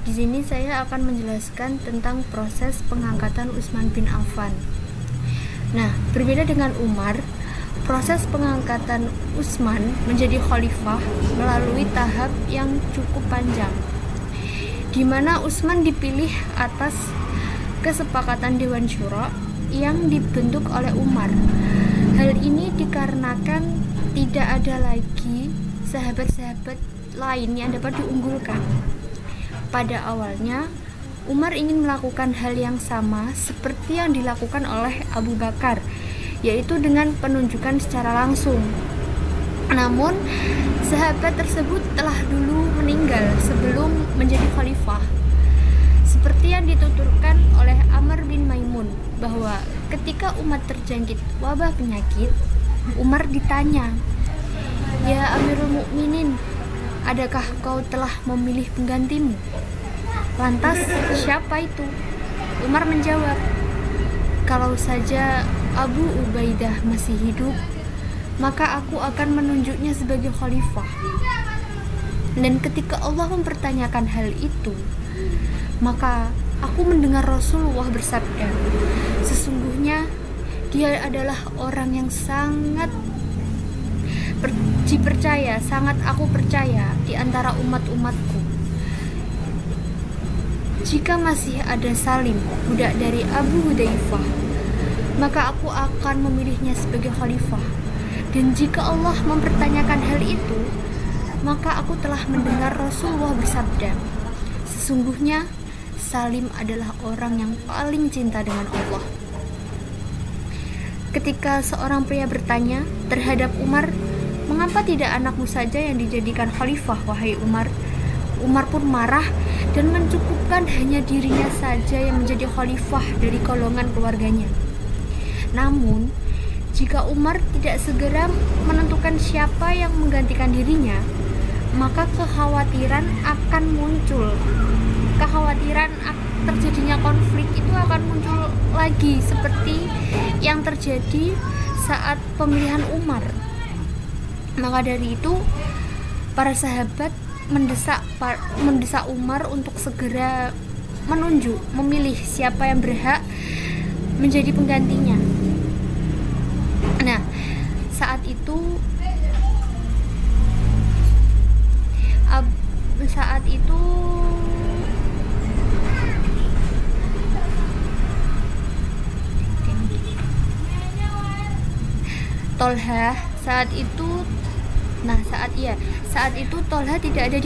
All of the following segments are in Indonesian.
Di sini saya akan menjelaskan tentang proses pengangkatan Utsman bin Affan. Nah, berbeda dengan Umar, proses pengangkatan Utsman menjadi khalifah melalui tahap yang cukup panjang, di mana Utsman dipilih atas kesepakatan Dewan Syuro yang dibentuk oleh Umar. Hal ini dikarenakan tidak ada lagi sahabat-sahabat lain yang dapat diunggulkan. Pada awalnya, Umar ingin melakukan hal yang sama seperti yang dilakukan oleh Abu Bakar, yaitu dengan penunjukan secara langsung. Namun, sahabat tersebut telah dulu meninggal sebelum menjadi khalifah. Seperti yang dituturkan oleh Amr bin Maimun, bahwa ketika umat terjangkit wabah penyakit, Umar ditanya, "Ya Amirul Mukminin, adakah kau telah memilih penggantimu?" Lantas, siapa itu? Umar menjawab, "Kalau saja Abu Ubaidah masih hidup, maka aku akan menunjuknya sebagai khalifah." Dan ketika Allah mempertanyakan hal itu, maka aku mendengar Rasulullah bersabda, "Sesungguhnya dia adalah orang yang sangat dipercaya, sangat aku percaya di antara umat-umatku. Jika masih ada Salim, budak dari Abu Hudzaifah, maka aku akan memilihnya sebagai khalifah. Dan jika Allah mempertanyakan hal itu, maka aku telah mendengar Rasulullah bersabda, sesungguhnya Salim adalah orang yang paling cinta dengan Allah." Ketika seorang pria bertanya terhadap Umar, "Mengapa tidak anakmu saja yang dijadikan khalifah, wahai Umar?" Umar pun marah dan mencukupkan hanya dirinya saja yang menjadi khalifah dari golongan keluarganya. Namun, jika Umar tidak segera menentukan siapa yang menggantikan dirinya, maka kekhawatiran akan muncul. Kekhawatiran terjadinya konflik itu akan muncul lagi seperti yang terjadi saat pemilihan Umar. Maka dari itu, para sahabat mendesak Umar untuk segera memilih siapa yang berhak menjadi penggantinya. Nah, saat itu Tolha saat itu Tolha tidak ada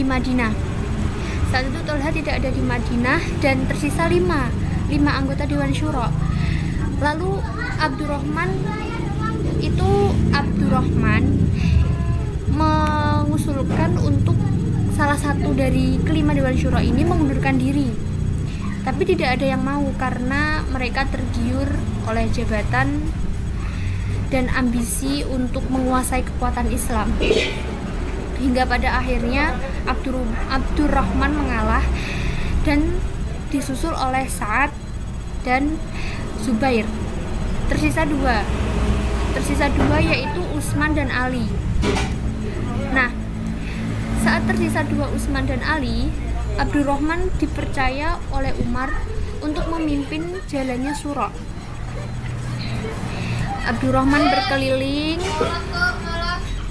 di Madinah. Dan tersisa lima anggota Dewan Syuro. Lalu Abdurrahman mengusulkan untuk salah satu dari kelima Dewan Syuro ini mengundurkan diri. Tapi tidak ada yang mau karena mereka tergiur oleh jabatan dan ambisi untuk menguasai kekuatan Islam. Hingga pada akhirnya Abdurrahman mengalah dan disusul oleh Sa'ad dan Zubair. Tersisa dua yaitu Utsman dan Ali. Nah, saat tersisa dua Utsman dan Ali, Abdurrahman dipercaya oleh Umar untuk memimpin jalannya syura. Abdurrahman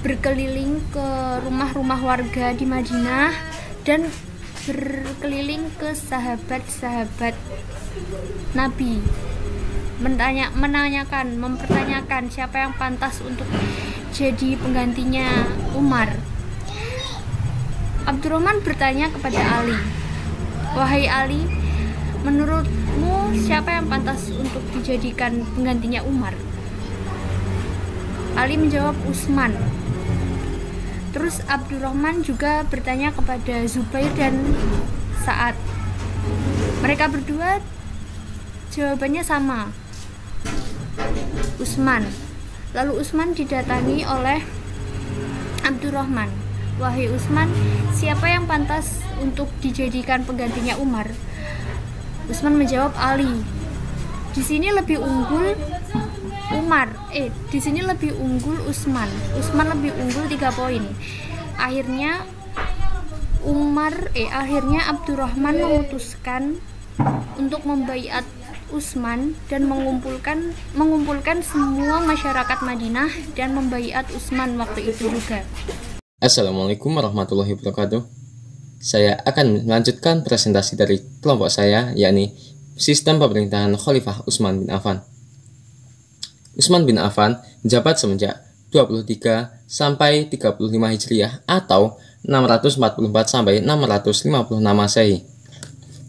berkeliling ke rumah-rumah warga di Madinah dan berkeliling ke sahabat-sahabat Nabi, mempertanyakan siapa yang pantas untuk jadi penggantinya Umar. Abdurrahman bertanya kepada Ali, "Wahai Ali, menurutmu siapa yang pantas untuk dijadikan penggantinya Umar?" Ali menjawab, "Utsman." Terus Abdurrahman juga bertanya kepada Zubair dan Sa'ad. Mereka berdua jawabannya sama, Utsman. Lalu Utsman didatangi oleh Abdurrahman, "Wahai Utsman, siapa yang pantas untuk dijadikan penggantinya Umar?" Utsman menjawab, "Ali." Di sini lebih unggul Utsman lebih unggul 3 poin. Akhirnya akhirnya Abdurrahman memutuskan untuk membaiat Utsman dan mengumpulkan semua masyarakat Madinah dan membaiat Utsman waktu itu juga. Assalamualaikum warahmatullahi wabarakatuh. Saya akan melanjutkan presentasi dari kelompok saya, yakni sistem pemerintahan Khalifah Utsman bin Affan. Utsman bin Affan menjabat semenjak 23 sampai 35 Hijriah atau 644 sampai 656 Masehi,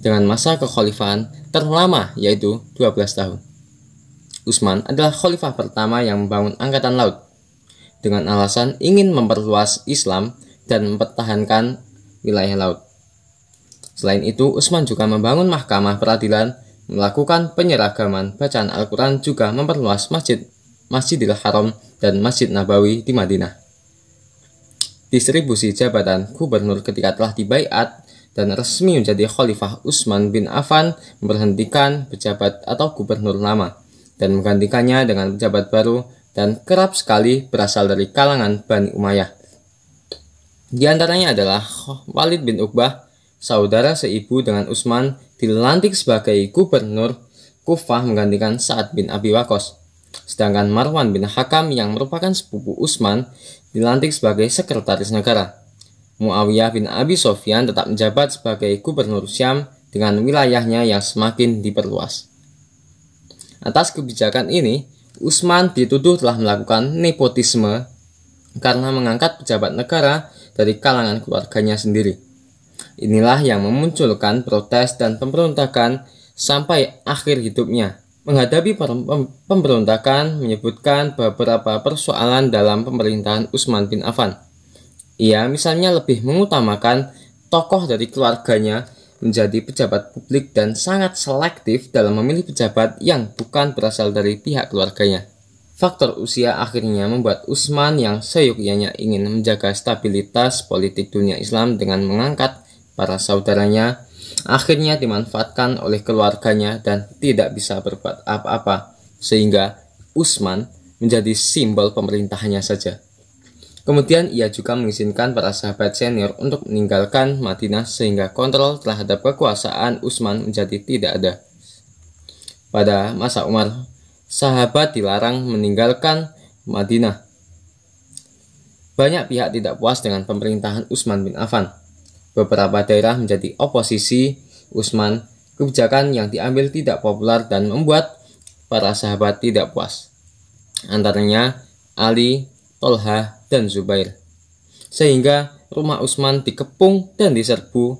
dengan masa kekhalifahan terlama yaitu 12 tahun. Utsman adalah khalifah pertama yang membangun angkatan laut dengan alasan ingin memperluas Islam dan mempertahankan wilayah laut. Selain itu, Utsman juga membangun mahkamah peradilan, melakukan penyeragaman bacaan Al-Quran, juga memperluas Masjidil Haram dan Masjid Nabawi di Madinah. Distribusi jabatan gubernur ketika telah dibaiat dan resmi menjadi Khalifah Utsman bin Affan memberhentikan pejabat atau gubernur lama dan menggantikannya dengan pejabat baru dan kerap sekali berasal dari kalangan Bani Umayyah. Di antaranya adalah Walid bin Uqbah, saudara seibu dengan Utsman, dilantik sebagai gubernur Kufah menggantikan Sa'ad bin Abi Waqqas. Sedangkan Marwan bin Hakam yang merupakan sepupu Utsman dilantik sebagai sekretaris negara. Muawiyah bin Abi Sofyan tetap menjabat sebagai gubernur Syam dengan wilayahnya yang semakin diperluas. Atas kebijakan ini, Utsman dituduh telah melakukan nepotisme karena mengangkat pejabat negara dari kalangan keluarganya sendiri. Inilah yang memunculkan protes dan pemberontakan sampai akhir hidupnya. Menghadapi pemberontakan, menyebutkan beberapa persoalan dalam pemerintahan Utsman bin Affan. Ia misalnya lebih mengutamakan tokoh dari keluarganya menjadi pejabat publik dan sangat selektif dalam memilih pejabat yang bukan berasal dari pihak keluarganya. Faktor usia akhirnya membuat Utsman yang seyogyanya ingin menjaga stabilitas politik dunia Islam dengan mengangkat para saudaranya, akhirnya dimanfaatkan oleh keluarganya dan tidak bisa berbuat apa-apa, sehingga Utsman menjadi simbol pemerintahannya saja. Kemudian ia juga mengizinkan para sahabat senior untuk meninggalkan Madinah sehingga kontrol terhadap kekuasaan Utsman menjadi tidak ada. Pada masa Umar, sahabat dilarang meninggalkan Madinah. Banyak pihak tidak puas dengan pemerintahan Utsman bin Affan. Beberapa daerah menjadi oposisi Utsman. Kebijakan yang diambil tidak populer dan membuat para sahabat tidak puas. Antaranya Ali, Tolha, dan Zubair. Sehingga rumah Utsman dikepung dan diserbu,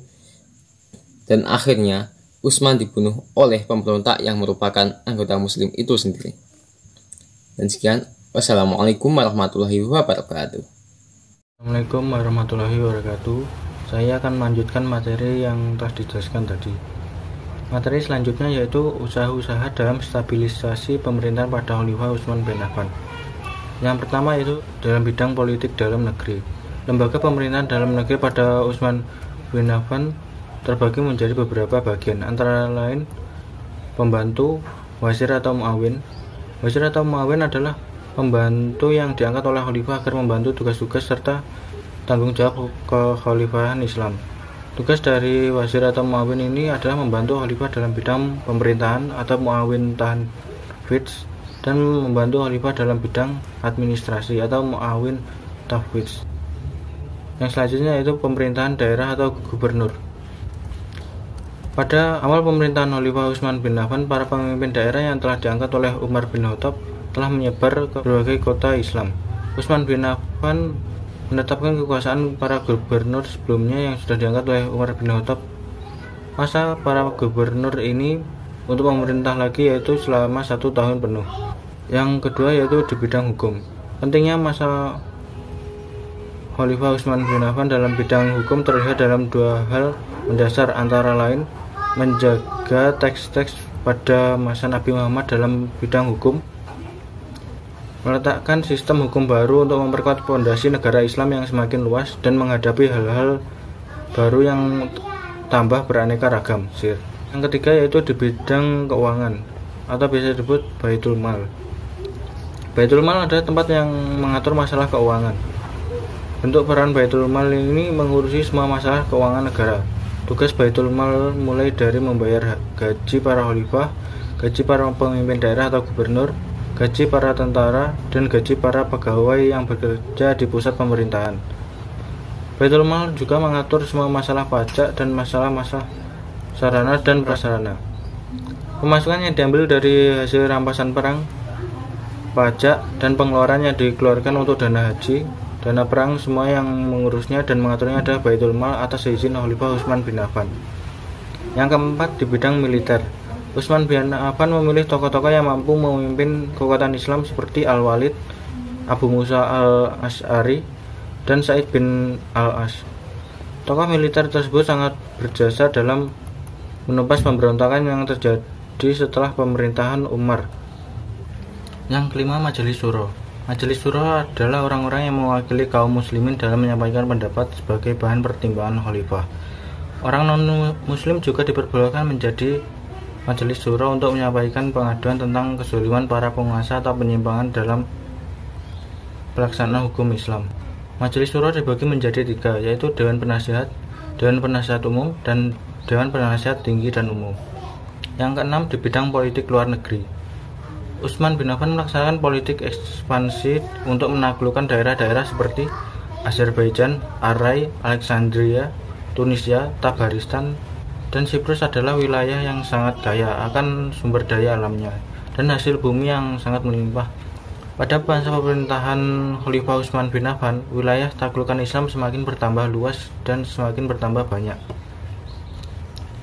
dan akhirnya Utsman dibunuh oleh pemberontak yang merupakan anggota muslim itu sendiri. Dan sekian, wassalamualaikum warahmatullahi wabarakatuh. Assalamualaikum warahmatullahi wabarakatuh. Saya akan melanjutkan materi yang telah dijelaskan tadi. Materi selanjutnya yaitu usaha-usaha dalam stabilisasi pemerintahan pada Khalifah Utsman bin Affan. Yang pertama yaitu dalam bidang politik dalam negeri. Lembaga pemerintahan dalam negeri pada Utsman bin Affan terbagi menjadi beberapa bagian, antara lain pembantu, wazir atau muawin. Wazir atau muawin adalah pembantu yang diangkat oleh khalifah agar membantu tugas-tugas serta tanggung jawab kekhalifahan Islam. Tugas dari wazir atau muawin ini adalah membantu khalifah dalam bidang pemerintahan atau muawin tahfidz, dan membantu khalifah dalam bidang administrasi atau muawin tahfidz. Yang selanjutnya yaitu pemerintahan daerah atau gubernur. Pada awal pemerintahan Khalifah Utsman bin Affan, para pemimpin daerah yang telah diangkat oleh Umar bin Khattab telah menyebar ke berbagai kota Islam. Utsman bin Affan menetapkan kekuasaan para gubernur sebelumnya yang sudah diangkat oleh Umar bin Khattab. Masa para gubernur ini untuk memerintah lagi yaitu selama 1 tahun penuh. Yang kedua yaitu di bidang hukum. Pentingnya masa Khalifah Utsman bin Affan dalam bidang hukum terlihat dalam 2 hal mendasar, antara lain menjaga teks-teks pada masa Nabi Muhammad dalam bidang hukum, meletakkan sistem hukum baru untuk memperkuat fondasi negara Islam yang semakin luas, dan menghadapi hal-hal baru yang tambah beraneka ragam. Yang ketiga yaitu di bidang keuangan atau biasa disebut Baitul Mal. Baitul Mal adalah tempat yang mengatur masalah keuangan. Bentuk peran Baitul Mal ini mengurusi semua masalah keuangan negara. Tugas Baitul Mal mulai dari membayar gaji para khalifah, gaji para pemimpin daerah atau gubernur, gaji para tentara, dan gaji para pegawai yang bekerja di pusat pemerintahan. Baitul Mal juga mengatur semua masalah pajak dan masalah-masalah sarana dan prasarana. Pemasukan yang diambil dari hasil rampasan perang, pajak, dan pengeluaran yang dikeluarkan untuk dana haji, dana perang, semua yang mengurusnya dan mengaturnya adalah Baitul Mal atas izin Khalifah Utsman bin Affan. Yang keempat, di bidang militer, Utsman bin Affan memilih tokoh-tokoh yang mampu memimpin kekuatan Islam seperti Al-Walid, Abu Musa al-Asy'ari, dan Sa'id bin al-As. Tokoh militer tersebut sangat berjasa dalam menumpas pemberontakan yang terjadi setelah pemerintahan Umar. Yang kelima, Majelis Syuro. Majelis Syuro adalah orang-orang yang mewakili kaum muslimin dalam menyampaikan pendapat sebagai bahan pertimbangan khalifah. Orang non-muslim juga diperbolehkan menjadi Majelis Syuro untuk menyampaikan pengaduan tentang kezaliman para penguasa atau penyimpangan dalam pelaksanaan hukum Islam. Majelis Syuro dibagi menjadi 3, yaitu Dewan Penasihat, Dewan Penasihat Umum, dan Dewan Penasihat Tinggi dan Umum. Yang keenam, di bidang politik luar negeri, Utsman bin Affan melaksanakan politik ekspansi untuk menaklukkan daerah-daerah seperti Azerbaijan, Arai, Alexandria, Tunisia, Tabaristan, dan Siprus adalah wilayah yang sangat kaya akan sumber daya alamnya dan hasil bumi yang sangat melimpah. Pada masa pemerintahan Khalifah Utsman bin Affan, wilayah taklukan Islam semakin bertambah luas dan semakin bertambah banyak.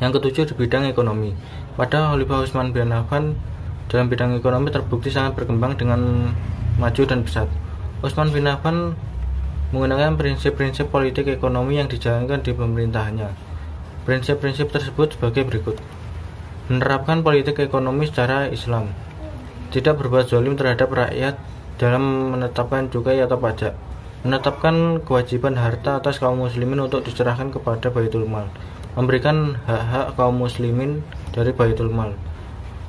Yang ketujuh, di bidang ekonomi. Pada Khalifah Utsman bin Affan, dalam bidang ekonomi terbukti sangat berkembang dengan maju dan pesat. Utsman bin Affan menggunakan prinsip-prinsip politik ekonomi yang dijalankan di pemerintahannya. Prinsip-prinsip tersebut sebagai berikut: menerapkan politik ekonomi secara Islam, tidak berbuat zalim terhadap rakyat dalam menetapkan cukai atau pajak, menetapkan kewajiban harta atas kaum muslimin untuk diserahkan kepada Baitul Mal, memberikan hak-hak kaum muslimin dari Baitul Mal,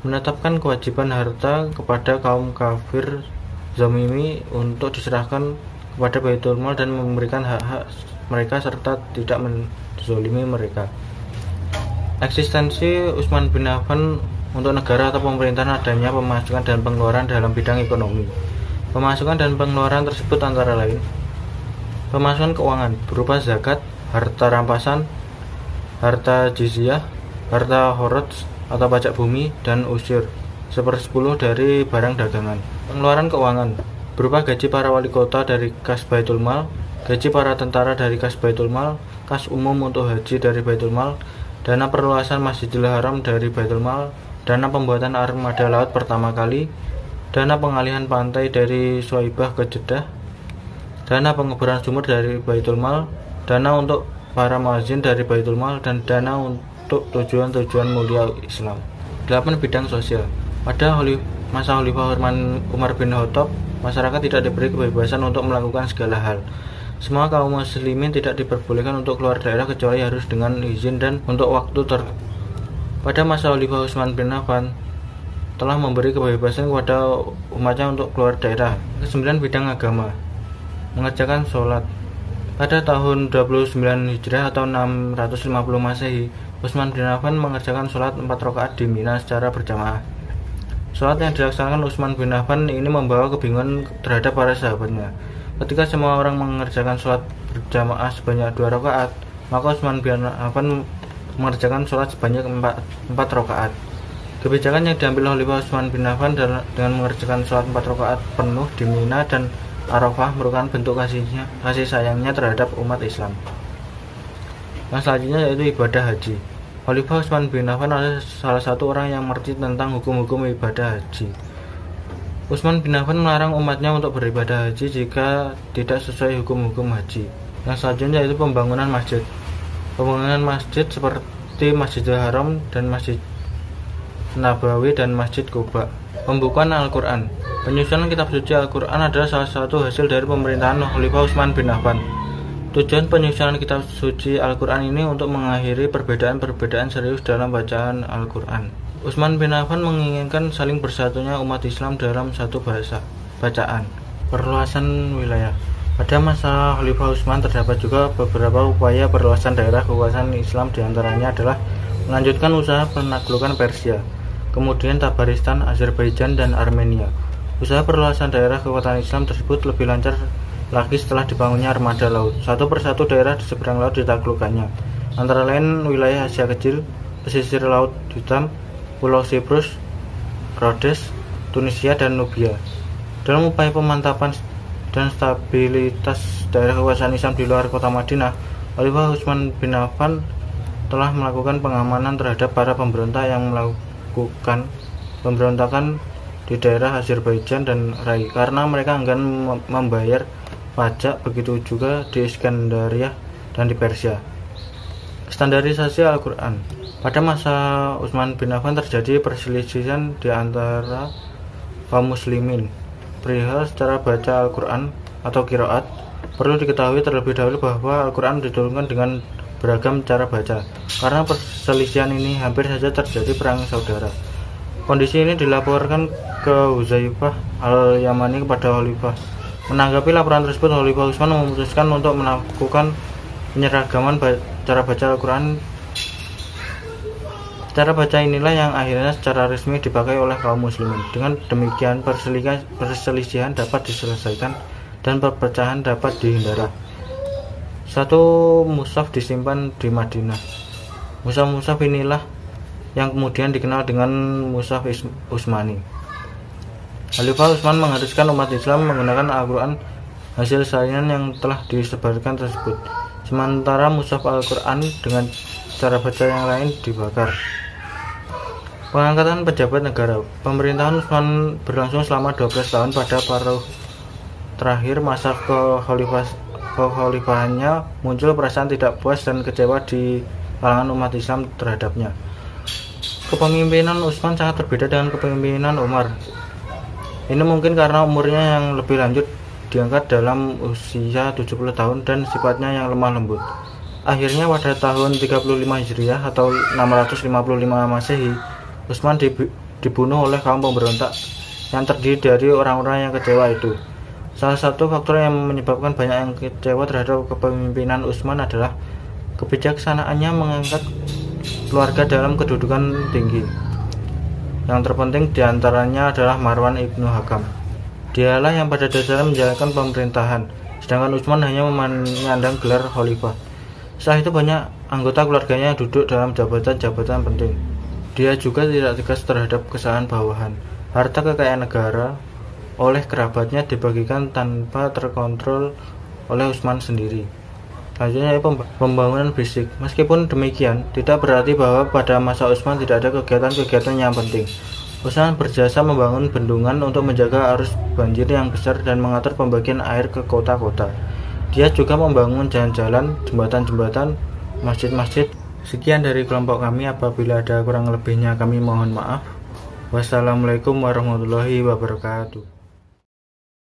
menetapkan kewajiban harta kepada kaum kafir zalimi untuk diserahkan kepada Baitul Mal dan memberikan hak-hak mereka serta tidak menzalimi mereka. Eksistensi Utsman bin Affan untuk negara atau pemerintahan adanya pemasukan dan pengeluaran dalam bidang ekonomi. Pemasukan dan pengeluaran tersebut antara lain: pemasukan keuangan berupa zakat, harta rampasan, harta jizyah, harta khoraj atau pajak bumi, dan usyur 1/10 dari barang dagangan. Pengeluaran keuangan berupa gaji para wali kota dari kas Baitul Mal, gaji para tentara dari kas Baitul Mal, kas umum untuk haji dari Baitul Mal, dana perluasan Masjidil Haram dari Baitul Mal, dana pembuatan armada laut pertama kali, dana pengalihan pantai dari Shuaibah ke Jeddah, dana pengeboran sumur dari Baitul Mal, dana untuk para muadzin dari Baitul Mal, dan dana untuk tujuan-tujuan mulia Islam. 8. Bidang sosial. Pada masa Khalifah Umar bin Khattab, masyarakat tidak diberi kebebasan untuk melakukan segala hal. Semua kaum muslimin tidak diperbolehkan untuk keluar daerah kecuali harus dengan izin dan untuk waktu Pada masa Khalifah Utsman bin Affan telah memberi kebebasan kepada umatnya untuk keluar daerah. 9. Bidang agama. Mengerjakan sholat. Pada tahun 29 Hijriah atau 650 Masehi, Utsman bin Affan mengerjakan sholat 4 rakaat di Mina secara berjamaah. Sholat yang dilaksanakan Utsman bin Affan ini membawa kebingungan terhadap para sahabatnya. Ketika semua orang mengerjakan sholat berjamaah sebanyak 2 rakaat, maka Utsman bin Affan mengerjakan sholat sebanyak 4 rakaat. Kebijakan yang diambil oleh Utsman bin Affan dengan mengerjakan sholat 4 rakaat penuh di Mina dan Arafah merupakan bentuk kasih sayangnya terhadap umat Islam. Yang selanjutnya yaitu ibadah haji. Khalifah Utsman bin Affan adalah salah satu orang yang mengerti tentang hukum-hukum ibadah haji. Utsman bin Affan melarang umatnya untuk beribadah haji jika tidak sesuai hukum-hukum haji. Yang selanjutnya yaitu pembangunan masjid. Pembangunan masjid seperti Masjidil Haram dan Masjid Nabawi dan Masjid Quba. Pembukuan Al-Quran. Penyusunan kitab suci Al-Quran adalah salah satu hasil dari pemerintahan Khalifah Utsman bin Affan. Tujuan penyusunan kitab suci Al-Quran ini untuk mengakhiri perbedaan-perbedaan serius dalam bacaan Al-Quran. Utsman bin Affan menginginkan saling bersatunya umat Islam dalam satu bahasa bacaan. Perluasan wilayah. Pada masa Khalifah Utsman terdapat juga beberapa upaya perluasan daerah kekuasaan Islam, diantaranya adalah melanjutkan usaha penaklukan Persia, kemudian Tabaristan, Azerbaijan, dan Armenia. Usaha perluasan daerah kekuasaan Islam tersebut lebih lancar lagi setelah dibangunnya armada laut. Satu persatu daerah di seberang laut ditaklukkannya, antara lain wilayah Asia Kecil, pesisir Laut Hitam, Pulau Siprus, Rhodes, Tunisia, dan Nubia. Dalam upaya pemantapan dan stabilitas daerah kekuasaan Islam di luar kota Madinah, Khalifah Utsman bin Affan telah melakukan pengamanan terhadap para pemberontak yang melakukan pemberontakan di daerah Azerbaijan dan Rai karena mereka enggan membayar pajak, begitu juga di Iskandaria dan di Persia. Standarisasi Al-Quran. Pada masa Utsman bin Affan terjadi perselisihan di antara kaum muslimin perihal secara baca Al-Quran atau qiraat. Perlu diketahui terlebih dahulu bahwa Al-Quran diturunkan dengan beragam cara baca. Karena perselisihan ini hampir saja terjadi perang saudara. Kondisi ini dilaporkan ke Hudzaifah al-Yamani kepada Khalifah. Menanggapi laporan tersebut, Khalifah Utsman memutuskan untuk melakukan penyeragaman cara baca Al-Quran. Cara baca inilah yang akhirnya secara resmi dipakai oleh kaum muslimin. Dengan demikian perselisihan dapat diselesaikan dan perpecahan dapat dihindari. Satu mushaf disimpan di Madinah. Mushaf inilah yang kemudian dikenal dengan Mushaf Utsmani. Khalifah Utsman mengharuskan umat Islam menggunakan Al-Quran hasil salinan yang telah disebarkan tersebut, sementara mushaf Al-Quran dengan cara baca yang lain dibakar. Pengangkatan pejabat negara. Pemerintahan Utsman berlangsung selama 12 tahun. Pada paruh terakhir masa kekhalifahannya muncul perasaan tidak puas dan kecewa di kalangan umat Islam terhadapnya. Kepemimpinan Utsman sangat berbeda dengan kepemimpinan Umar. Ini mungkin karena umurnya yang lebih lanjut, diangkat dalam usia 70 tahun dan sifatnya yang lemah lembut. Akhirnya pada tahun 35 Hijriah atau 655 Masehi, Utsman dibunuh oleh kaum pemberontak yang terdiri dari orang-orang yang kecewa itu. Salah satu faktor yang menyebabkan banyak yang kecewa terhadap kepemimpinan Utsman adalah kebijaksanaannya mengangkat keluarga dalam kedudukan tinggi. Yang terpenting diantaranya adalah Marwan ibnu Hakam. Dialah yang pada dasarnya menjalankan pemerintahan, sedangkan Utsman hanya menyandang gelar khalifah. Setelah itu banyak anggota keluarganya yang duduk dalam jabatan-jabatan penting. Dia juga tidak tegas terhadap kesalahan bawahan. Harta kekayaan negara oleh kerabatnya dibagikan tanpa terkontrol oleh Utsman sendiri. Selanjutnya pembangunan fisik. Meskipun demikian, tidak berarti bahwa pada masa Utsman tidak ada kegiatan-kegiatan yang penting. Utsman berjasa membangun bendungan untuk menjaga arus banjir yang besar dan mengatur pembagian air ke kota-kota. Dia juga membangun jalan-jalan, jembatan-jembatan, masjid-masjid. Sekian dari kelompok kami. Apabila ada kurang lebihnya kami mohon maaf. Wassalamualaikum warahmatullahi wabarakatuh.